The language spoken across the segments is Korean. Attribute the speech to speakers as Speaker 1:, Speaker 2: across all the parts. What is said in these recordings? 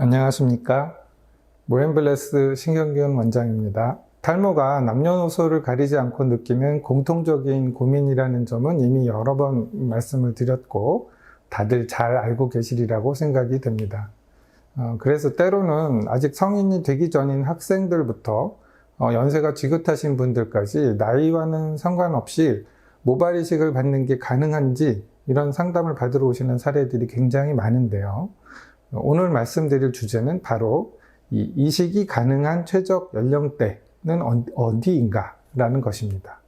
Speaker 1: 안녕하십니까. 모엠블레스 신경균 원장입니다. 탈모가 남녀노소를 가리지 않고 느끼는 공통적인 고민이라는 점은 이미 여러 번 말씀을 드렸고 다들 잘 알고 계시리라고 생각이 됩니다. 그래서 때로는 아직 성인이 되기 전인 학생들부터 연세가 지긋하신 분들까지 나이와는 상관없이 모발 이식을 받는 게 가능한지 이런 상담을 받으러 오시는 사례들이 굉장히 많은데요. 오늘 말씀드릴 주제는 바로 이 이식이 가능한 최적 연령대는 어디인가 라는 것입니다.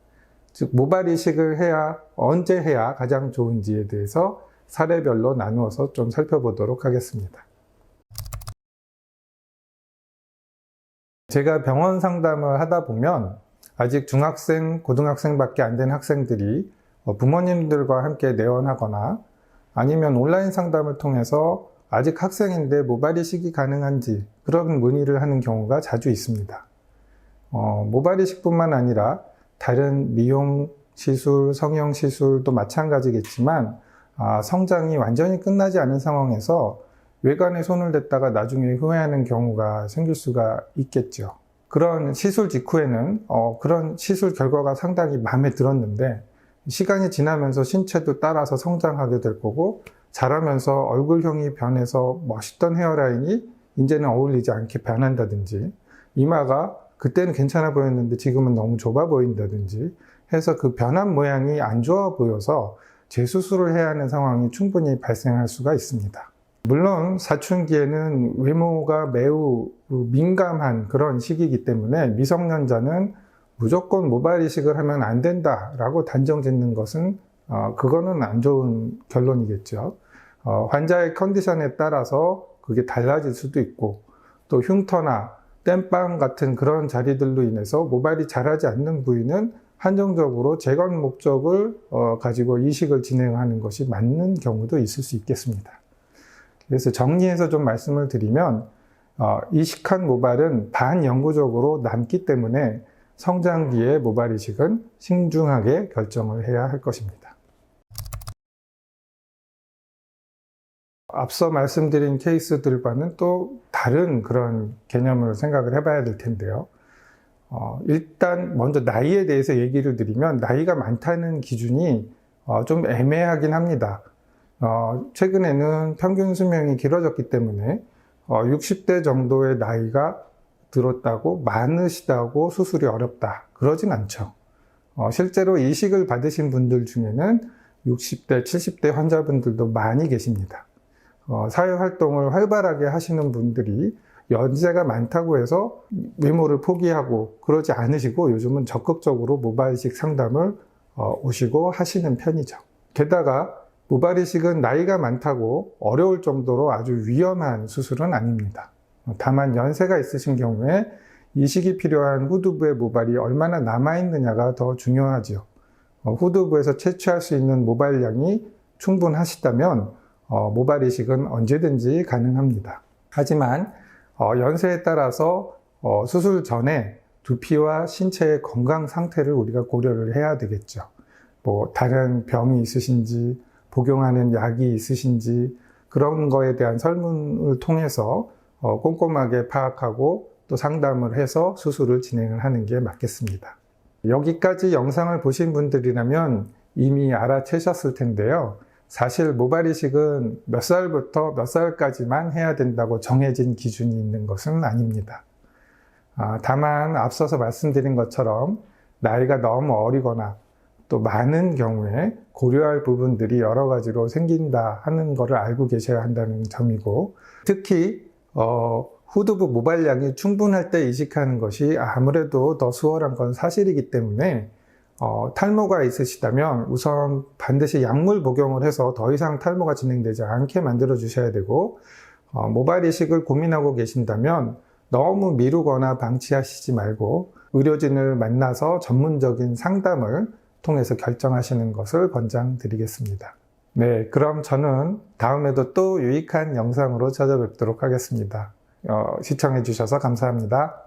Speaker 1: 즉 모발 이식을 해야 언제 해야 가장 좋은지에 대해서 사례별로 나누어서 좀 살펴보도록 하겠습니다. 제가 병원 상담을 하다 보면 아직 중학생, 고등학생밖에 안 된 학생들이 부모님들과 함께 내원하거나 아니면 온라인 상담을 통해서 아직 학생인데 모발 이식이 가능한지 그런 문의를 하는 경우가 자주 있습니다. 모발 이식뿐만 아니라 다른 미용 시술, 성형 시술도 마찬가지겠지만 성장이 완전히 끝나지 않은 상황에서 외관에 손을 댔다가 나중에 후회하는 경우가 생길 수가 있겠죠. 그런 시술 직후에는 그런 시술 결과가 상당히 마음에 들었는데 시간이 지나면서 신체도 따라서 성장하게 될 거고 자라면서 얼굴형이 변해서 멋있던 헤어라인이 이제는 어울리지 않게 변한다든지 이마가 그때는 괜찮아 보였는데 지금은 너무 좁아 보인다든지 해서 그 변한 모양이 안 좋아 보여서 재수술을 해야 하는 상황이 충분히 발생할 수가 있습니다. 물론 사춘기에는 외모가 매우 민감한 그런 시기이기 때문에 미성년자는 무조건 모발 이식을 하면 안 된다라고 단정 짓는 것은 그거는 안 좋은 결론이겠죠. 환자의 컨디션에 따라서 그게 달라질 수도 있고 또 흉터나 땜빵 같은 그런 자리들로 인해서 모발이 자라지 않는 부위는 한정적으로 재건 목적을 가지고 이식을 진행하는 것이 맞는 경우도 있을 수 있겠습니다. 그래서 정리해서 좀 말씀을 드리면 이식한 모발은 반영구적으로 남기 때문에 성장기의 모발 이식은 신중하게 결정을 해야 할 것입니다. 앞서 말씀드린 케이스들과는 또 다른 그런 개념을 생각을 해봐야 될 텐데요. 일단 먼저 나이에 대해서 얘기를 드리면 나이가 많다는 기준이 좀 애매하긴 합니다. 최근에는 평균 수명이 길어졌기 때문에 60대 정도의 나이가 들었다고 많으시다고 수술이 어렵다 그러진 않죠. 실제로 이식을 받으신 분들 중에는 60대, 70대 환자분들도 많이 계십니다. 사회활동을 활발하게 하시는 분들이 연세가 많다고 해서 외모를 포기하고 그러지 않으시고 요즘은 적극적으로 모발 이식 상담을 오시고 하시는 편이죠. 게다가 모발 이식은 나이가 많다고 어려울 정도로 아주 위험한 수술은 아닙니다. 다만 연세가 있으신 경우에 이식이 필요한 후두부의 모발이 얼마나 남아있느냐가 더 중요하죠. 후두부에서 채취할 수 있는 모발량이 충분하시다면 모발 이식은 언제든지 가능합니다. 하지만 연세에 따라서 수술 전에 두피와 신체의 건강 상태를 우리가 고려를 해야 되겠죠. 다른 병이 있으신지 복용하는 약이 있으신지 그런 거에 대한 설문을 통해서 꼼꼼하게 파악하고 또 상담을 해서 수술을 진행을 하는 게 맞겠습니다. 여기까지 영상을 보신 분들이라면 이미 알아채셨을 텐데요. 사실 모발 이식은 몇 살부터 몇 살까지만 해야 된다고 정해진 기준이 있는 것은 아닙니다. 다만 앞서서 말씀드린 것처럼 나이가 너무 어리거나 또 많은 경우에 고려할 부분들이 여러 가지로 생긴다 하는 것을 알고 계셔야 한다는 점이고 특히 후두부 모발량이 충분할 때 이식하는 것이 아무래도 더 수월한 건 사실이기 때문에 탈모가 있으시다면 우선 반드시 약물 복용을 해서 더 이상 탈모가 진행되지 않게 만들어 주셔야 되고 모발 이식을 고민하고 계신다면 너무 미루거나 방치하시지 말고 의료진을 만나서 전문적인 상담을 통해서 결정하시는 것을 권장드리겠습니다. 네, 그럼 저는 다음에도 또 유익한 영상으로 찾아뵙도록 하겠습니다. 시청해 주셔서 감사합니다.